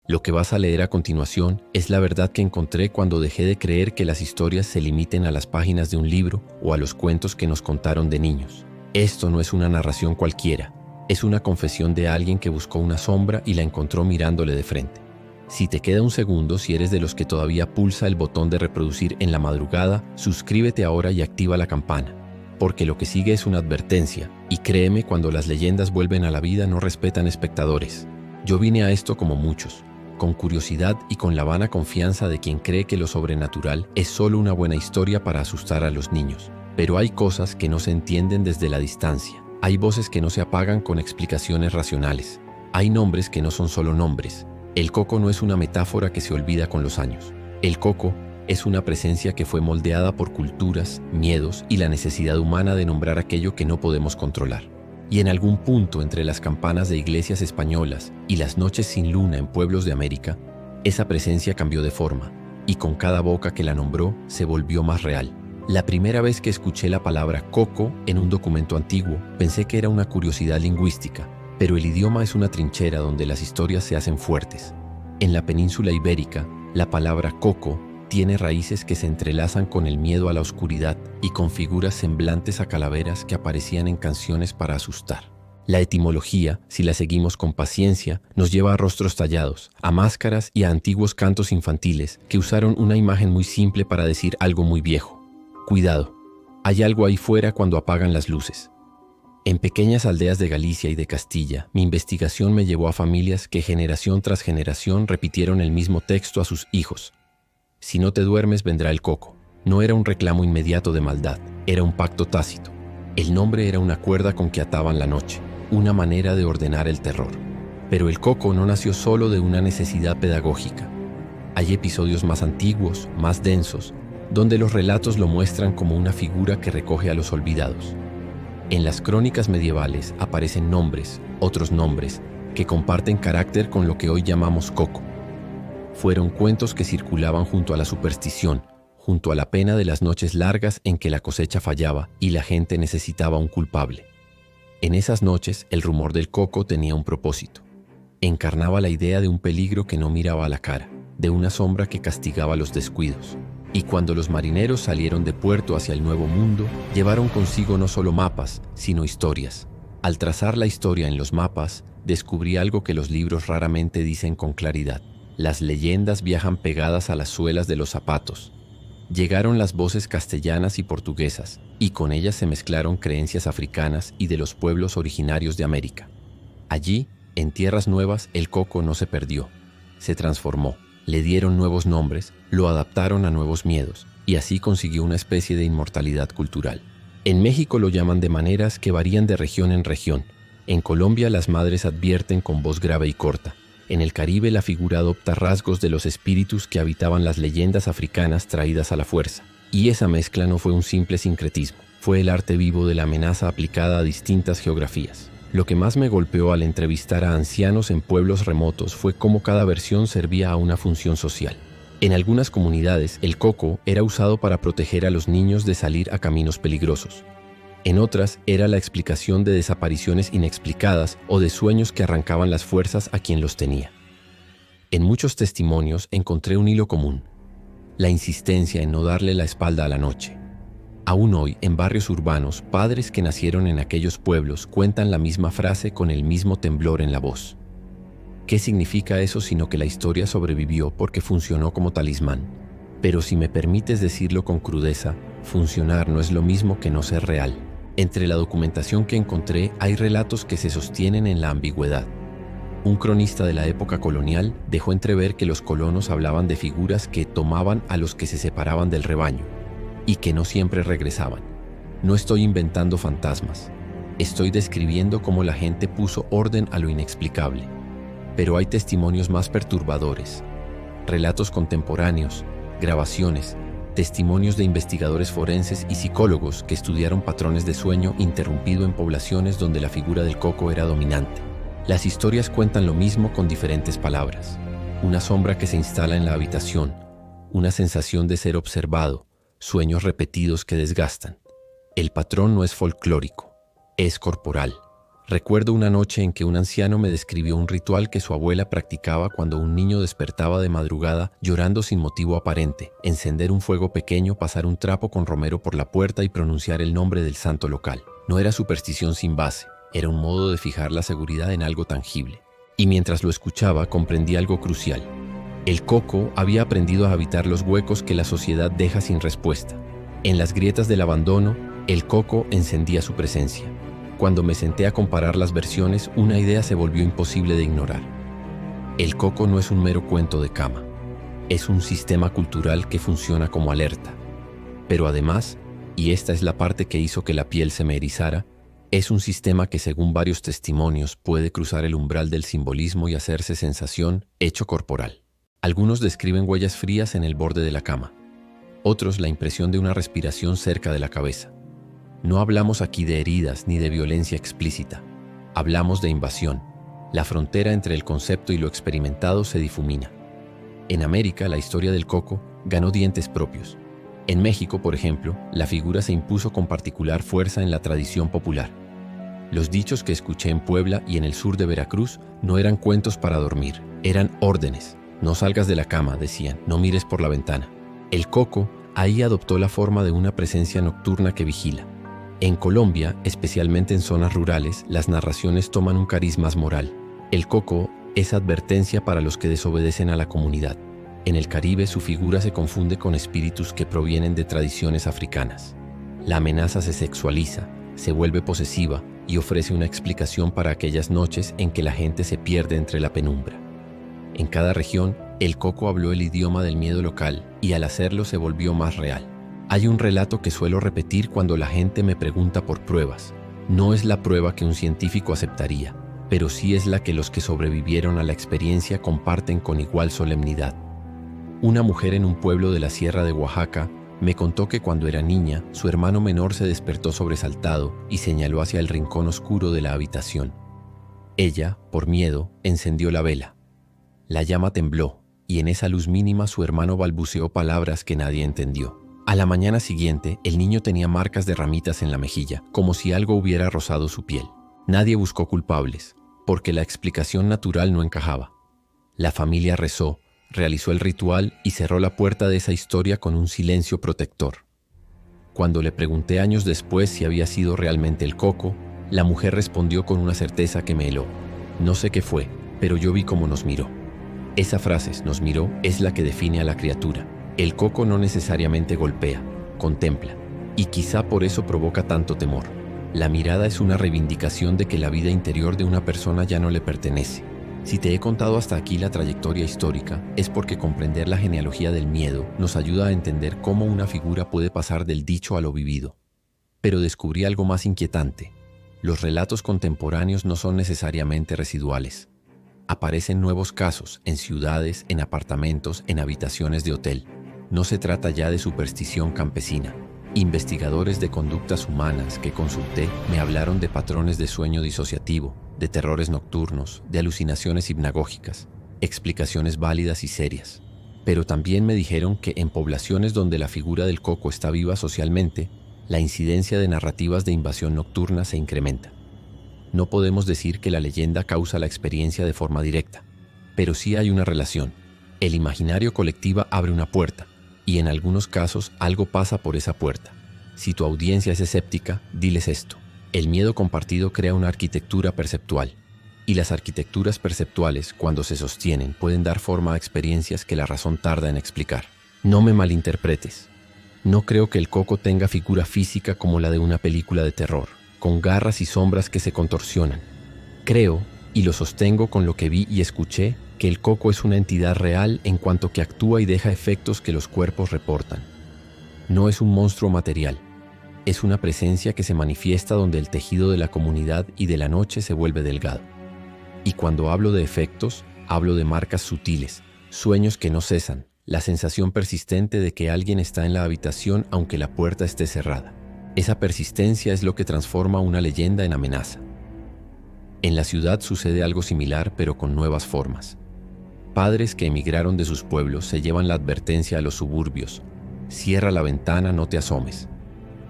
Lo que vas a leer a continuación es la verdad que encontré cuando dejé de creer que las historias se limiten a las páginas de un libro o a los cuentos que nos contaron de niños. Esto no es una narración cualquiera, es una confesión de alguien que buscó una sombra y la encontró mirándole de frente. Si te queda un segundo, si eres de los que todavía pulsa el botón de reproducir en la madrugada, suscríbete ahora y activa la campana, porque lo que sigue es una advertencia, y créeme, cuando las leyendas vuelven a la vida no respetan espectadores. Yo vine a esto como muchos, con curiosidad y con la vana confianza de quien cree que lo sobrenatural es solo una buena historia para asustar a los niños. Pero hay cosas que no se entienden desde la distancia. Hay voces que no se apagan con explicaciones racionales. Hay nombres que no son solo nombres. El coco no es una metáfora que se olvida con los años. El coco es una presencia que fue moldeada por culturas, miedos y la necesidad humana de nombrar aquello que no podemos controlar. Y en algún punto entre las campanas de iglesias españolas y las noches sin luna en pueblos de América, esa presencia cambió de forma, y con cada boca que la nombró se volvió más real. La primera vez que escuché la palabra coco en un documento antiguo, pensé que era una curiosidad lingüística, pero el idioma es una trinchera donde las historias se hacen fuertes. En la península ibérica, la palabra coco tiene raíces que se entrelazan con el miedo a la oscuridad y con figuras semblantes a calaveras que aparecían en canciones para asustar. La etimología, si la seguimos con paciencia, nos lleva a rostros tallados, a máscaras y a antiguos cantos infantiles que usaron una imagen muy simple para decir algo muy viejo. Cuidado, hay algo ahí fuera cuando apagan las luces. En pequeñas aldeas de Galicia y de Castilla, mi investigación me llevó a familias que generación tras generación repitieron el mismo texto a sus hijos. Si no te duermes, vendrá el coco. No era un reclamo inmediato de maldad, era un pacto tácito. El nombre era una cuerda con que ataban la noche, una manera de ordenar el terror. Pero el coco no nació solo de una necesidad pedagógica. Hay episodios más antiguos, más densos, donde los relatos lo muestran como una figura que recoge a los olvidados. En las crónicas medievales aparecen nombres, otros nombres, que comparten carácter con lo que hoy llamamos coco. Fueron cuentos que circulaban junto a la superstición, junto a la pena de las noches largas en que la cosecha fallaba y la gente necesitaba un culpable. En esas noches, el rumor del coco tenía un propósito. Encarnaba la idea de un peligro que no miraba a la cara, de una sombra que castigaba los descuidos. Y cuando los marineros salieron de puerto hacia el Nuevo Mundo, llevaron consigo no solo mapas, sino historias. Al trazar la historia en los mapas, descubrí algo que los libros raramente dicen con claridad. Las leyendas viajan pegadas a las suelas de los zapatos. Llegaron las voces castellanas y portuguesas, y con ellas se mezclaron creencias africanas y de los pueblos originarios de América. Allí, en tierras nuevas, el coco no se perdió, se transformó. Le dieron nuevos nombres, lo adaptaron a nuevos miedos, y así consiguió una especie de inmortalidad cultural. En México lo llaman de maneras que varían de región en región. En Colombia las madres advierten con voz grave y corta. En el Caribe la figura adopta rasgos de los espíritus que habitaban las leyendas africanas traídas a la fuerza. Y esa mezcla no fue un simple sincretismo, fue el arte vivo de la amenaza aplicada a distintas geografías. Lo que más me golpeó al entrevistar a ancianos en pueblos remotos fue cómo cada versión servía a una función social. En algunas comunidades, el coco era usado para proteger a los niños de salir a caminos peligrosos. En otras, era la explicación de desapariciones inexplicadas o de sueños que arrancaban las fuerzas a quien los tenía. En muchos testimonios encontré un hilo común: la insistencia en no darle la espalda a la noche. Aún hoy, en barrios urbanos, padres que nacieron en aquellos pueblos cuentan la misma frase con el mismo temblor en la voz. ¿Qué significa eso sino que la historia sobrevivió porque funcionó como talismán? Pero si me permites decirlo con crudeza, funcionar no es lo mismo que no ser real. Entre la documentación que encontré hay relatos que se sostienen en la ambigüedad. Un cronista de la época colonial dejó entrever que los colonos hablaban de figuras que tomaban a los que se separaban del rebaño y que no siempre regresaban. No estoy inventando fantasmas, estoy describiendo cómo la gente puso orden a lo inexplicable. Pero hay testimonios más perturbadores, relatos contemporáneos, grabaciones, testimonios de investigadores forenses y psicólogos que estudiaron patrones de sueño interrumpido en poblaciones donde la figura del coco era dominante. Las historias cuentan lo mismo con diferentes palabras. Una sombra que se instala en la habitación, una sensación de ser observado, sueños repetidos que desgastan. El patrón no es folclórico, es corporal. Recuerdo una noche en que un anciano me describió un ritual que su abuela practicaba cuando un niño despertaba de madrugada llorando sin motivo aparente: encender un fuego pequeño, pasar un trapo con romero por la puerta y pronunciar el nombre del santo local. No era superstición sin base, era un modo de fijar la seguridad en algo tangible. Y mientras lo escuchaba, comprendí algo crucial. El coco había aprendido a habitar los huecos que la sociedad deja sin respuesta. En las grietas del abandono, el coco encendía su presencia. Cuando me senté a comparar las versiones, una idea se volvió imposible de ignorar. El coco no es un mero cuento de cama. Es un sistema cultural que funciona como alerta. Pero además, y esta es la parte que hizo que la piel se me erizara, es un sistema que, según varios testimonios, puede cruzar el umbral del simbolismo y hacerse sensación, hecho corporal. Algunos describen huellas frías en el borde de la cama. Otros la impresión de una respiración cerca de la cabeza. No hablamos aquí de heridas ni de violencia explícita. Hablamos de invasión. La frontera entre el concepto y lo experimentado se difumina. En América, la historia del coco ganó dientes propios. En México, por ejemplo, la figura se impuso con particular fuerza en la tradición popular. Los dichos que escuché en Puebla y en el sur de Veracruz no eran cuentos para dormir, eran órdenes. No salgas de la cama, decían, no mires por la ventana. El coco ahí adoptó la forma de una presencia nocturna que vigila. En Colombia, especialmente en zonas rurales, las narraciones toman un cariz más moral. El coco es advertencia para los que desobedecen a la comunidad. En el Caribe, su figura se confunde con espíritus que provienen de tradiciones africanas. La amenaza se sexualiza, se vuelve posesiva y ofrece una explicación para aquellas noches en que la gente se pierde entre la penumbra. En cada región, el coco habló el idioma del miedo local y al hacerlo se volvió más real. Hay un relato que suelo repetir cuando la gente me pregunta por pruebas. No es la prueba que un científico aceptaría, pero sí es la que los que sobrevivieron a la experiencia comparten con igual solemnidad. Una mujer en un pueblo de la Sierra de Oaxaca me contó que cuando era niña, su hermano menor se despertó sobresaltado y señaló hacia el rincón oscuro de la habitación. Ella, por miedo, encendió la vela. La llama tembló, y en esa luz mínima su hermano balbuceó palabras que nadie entendió. A la mañana siguiente, el niño tenía marcas de ramitas en la mejilla, como si algo hubiera rozado su piel. Nadie buscó culpables, porque la explicación natural no encajaba. La familia rezó, realizó el ritual y cerró la puerta de esa historia con un silencio protector. Cuando le pregunté años después si había sido realmente el coco, la mujer respondió con una certeza que me heló. No sé qué fue, pero yo vi cómo nos miró. Esa frase, nos miró, es la que define a la criatura. El coco no necesariamente golpea, contempla, y quizá por eso provoca tanto temor. La mirada es una reivindicación de que la vida interior de una persona ya no le pertenece. Si te he contado hasta aquí la trayectoria histórica, es porque comprender la genealogía del miedo nos ayuda a entender cómo una figura puede pasar del dicho a lo vivido. Pero descubrí algo más inquietante. Los relatos contemporáneos no son necesariamente residuales. Aparecen nuevos casos en ciudades, en apartamentos, en habitaciones de hotel. No se trata ya de superstición campesina. Investigadores de conductas humanas que consulté me hablaron de patrones de sueño disociativo, de terrores nocturnos, de alucinaciones hipnagógicas, explicaciones válidas y serias. Pero también me dijeron que en poblaciones donde la figura del coco está viva socialmente, la incidencia de narrativas de invasión nocturna se incrementa. No podemos decir que la leyenda causa la experiencia de forma directa, pero sí hay una relación. El imaginario colectivo abre una puerta, y en algunos casos algo pasa por esa puerta. Si tu audiencia es escéptica, diles esto. El miedo compartido crea una arquitectura perceptual, y las arquitecturas perceptuales, cuando se sostienen, pueden dar forma a experiencias que la razón tarda en explicar. No me malinterpretes. No creo que el coco tenga figura física como la de una película de terror, con garras y sombras que se contorsionan. Creo, y lo sostengo con lo que vi y escuché, que el coco es una entidad real en cuanto que actúa y deja efectos que los cuerpos reportan. No es un monstruo material, es una presencia que se manifiesta donde el tejido de la comunidad y de la noche se vuelve delgado. Y cuando hablo de efectos, hablo de marcas sutiles, sueños que no cesan, la sensación persistente de que alguien está en la habitación aunque la puerta esté cerrada. Esa persistencia es lo que transforma una leyenda en amenaza. En la ciudad sucede algo similar, pero con nuevas formas. Padres que emigraron de sus pueblos se llevan la advertencia a los suburbios: cierra la ventana, no te asomes.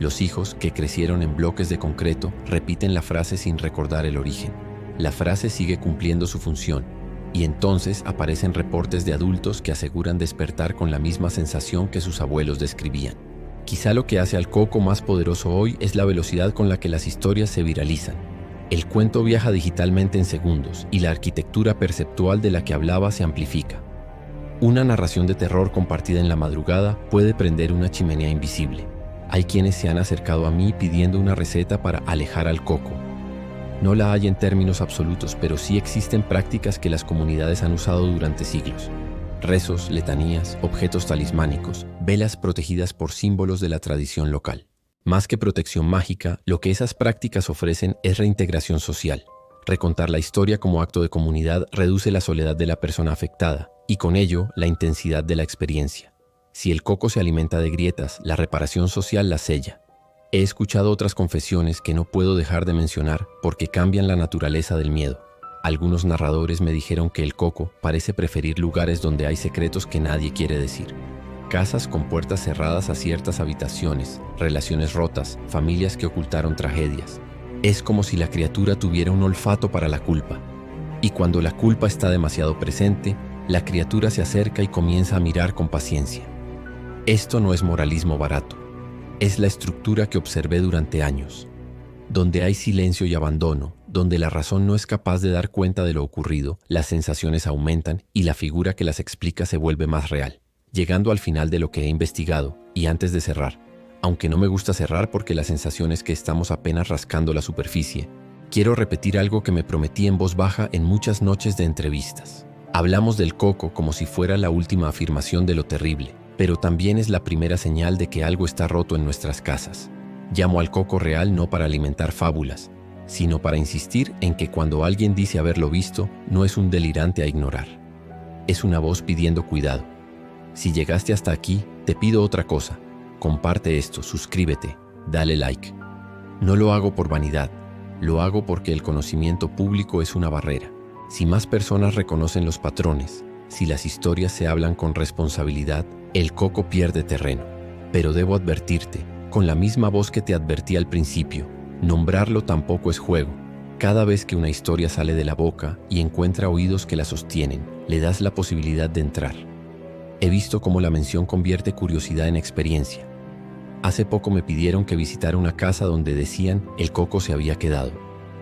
Los hijos, que crecieron en bloques de concreto, repiten la frase sin recordar el origen. La frase sigue cumpliendo su función, y entonces aparecen reportes de adultos que aseguran despertar con la misma sensación que sus abuelos describían. Quizá lo que hace al coco más poderoso hoy es la velocidad con la que las historias se viralizan. El cuento viaja digitalmente en segundos y la arquitectura perceptual de la que hablaba se amplifica. Una narración de terror compartida en la madrugada puede prender una chimenea invisible. Hay quienes se han acercado a mí pidiendo una receta para alejar al coco. No la hay en términos absolutos, pero sí existen prácticas que las comunidades han usado durante siglos. Rezos, letanías, objetos talismánicos, velas protegidas por símbolos de la tradición local. Más que protección mágica, lo que esas prácticas ofrecen es reintegración social. Recontar la historia como acto de comunidad reduce la soledad de la persona afectada y con ello la intensidad de la experiencia. Si el coco se alimenta de grietas, la reparación social la sella. He escuchado otras confesiones que no puedo dejar de mencionar porque cambian la naturaleza del miedo. Algunos narradores me dijeron que el coco parece preferir lugares donde hay secretos que nadie quiere decir. Casas con puertas cerradas a ciertas habitaciones, relaciones rotas, familias que ocultaron tragedias. Es como si la criatura tuviera un olfato para la culpa. Y cuando la culpa está demasiado presente, la criatura se acerca y comienza a mirar con paciencia. Esto no es moralismo barato. Es la estructura que observé durante años. Donde hay silencio y abandono, donde la razón no es capaz de dar cuenta de lo ocurrido, las sensaciones aumentan y la figura que las explica se vuelve más real. Llegando al final de lo que he investigado, y antes de cerrar, aunque no me gusta cerrar porque la sensación es que estamos apenas rascando la superficie, quiero repetir algo que me prometí en voz baja en muchas noches de entrevistas. Hablamos del coco como si fuera la última afirmación de lo terrible, pero también es la primera señal de que algo está roto en nuestras casas. Llamo al coco real no para alimentar fábulas, sino para insistir en que cuando alguien dice haberlo visto, no es un delirante a ignorar. Es una voz pidiendo cuidado. Si llegaste hasta aquí, te pido otra cosa. Comparte esto, suscríbete, dale like. No lo hago por vanidad, lo hago porque el conocimiento público es una barrera. Si más personas reconocen los patrones, si las historias se hablan con responsabilidad, el coco pierde terreno. Pero debo advertirte, con la misma voz que te advertí al principio, nombrarlo tampoco es juego. Cada vez que una historia sale de la boca y encuentra oídos que la sostienen, le das la posibilidad de entrar. He visto cómo la mención convierte curiosidad en experiencia. Hace poco me pidieron que visitara una casa donde decían el coco se había quedado.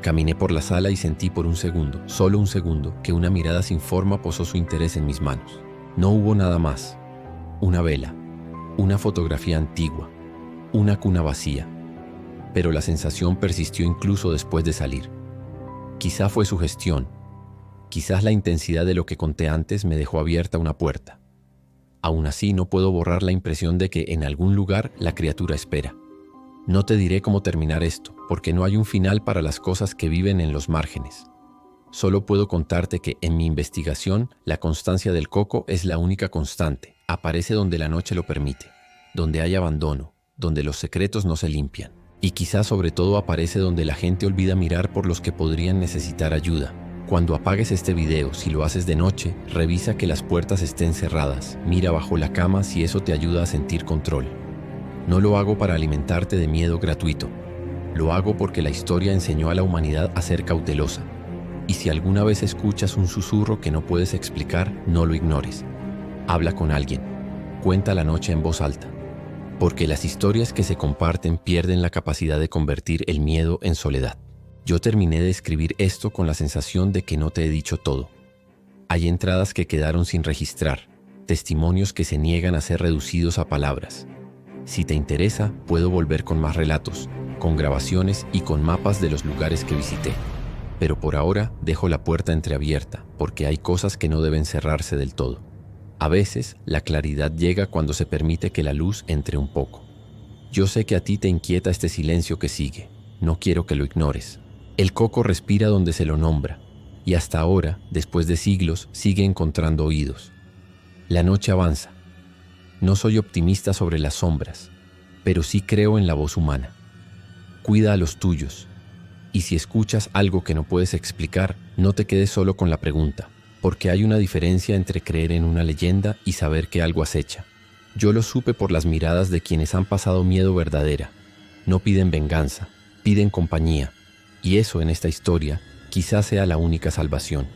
Caminé por la sala y sentí por un segundo, solo un segundo, que una mirada sin forma posó su interés en mis manos. No hubo nada más. Una vela, una fotografía antigua, una cuna vacía. Pero la sensación persistió incluso después de salir. Quizá fue sugestión. Quizás la intensidad de lo que conté antes me dejó abierta una puerta. Aún así, no puedo borrar la impresión de que en algún lugar la criatura espera. No te diré cómo terminar esto, porque no hay un final para las cosas que viven en los márgenes. Solo puedo contarte que en mi investigación, la constancia del coco es la única constante. Aparece donde la noche lo permite, donde hay abandono, donde los secretos no se limpian. Y quizás sobre todo aparece donde la gente olvida mirar por los que podrían necesitar ayuda. Cuando apagues este video, si lo haces de noche, revisa que las puertas estén cerradas. Mira bajo la cama si eso te ayuda a sentir control. No lo hago para alimentarte de miedo gratuito. Lo hago porque la historia enseñó a la humanidad a ser cautelosa. Y si alguna vez escuchas un susurro que no puedes explicar, no lo ignores. Habla con alguien. Cuenta la noche en voz alta. Porque las historias que se comparten pierden la capacidad de convertir el miedo en soledad. Yo terminé de escribir esto con la sensación de que no te he dicho todo. Hay entradas que quedaron sin registrar, testimonios que se niegan a ser reducidos a palabras. Si te interesa, puedo volver con más relatos, con grabaciones y con mapas de los lugares que visité. Pero por ahora dejo la puerta entreabierta, porque hay cosas que no deben cerrarse del todo. A veces, la claridad llega cuando se permite que la luz entre un poco. Yo sé que a ti te inquieta este silencio que sigue. No quiero que lo ignores. El coco respira donde se lo nombra, y hasta ahora, después de siglos, sigue encontrando oídos. La noche avanza. No soy optimista sobre las sombras, pero sí creo en la voz humana. Cuida a los tuyos, y si escuchas algo que no puedes explicar, no te quedes solo con la pregunta, porque hay una diferencia entre creer en una leyenda y saber que algo acecha. Yo lo supe por las miradas de quienes han pasado miedo verdadera. No piden venganza, piden compañía. Y eso en esta historia quizás sea la única salvación.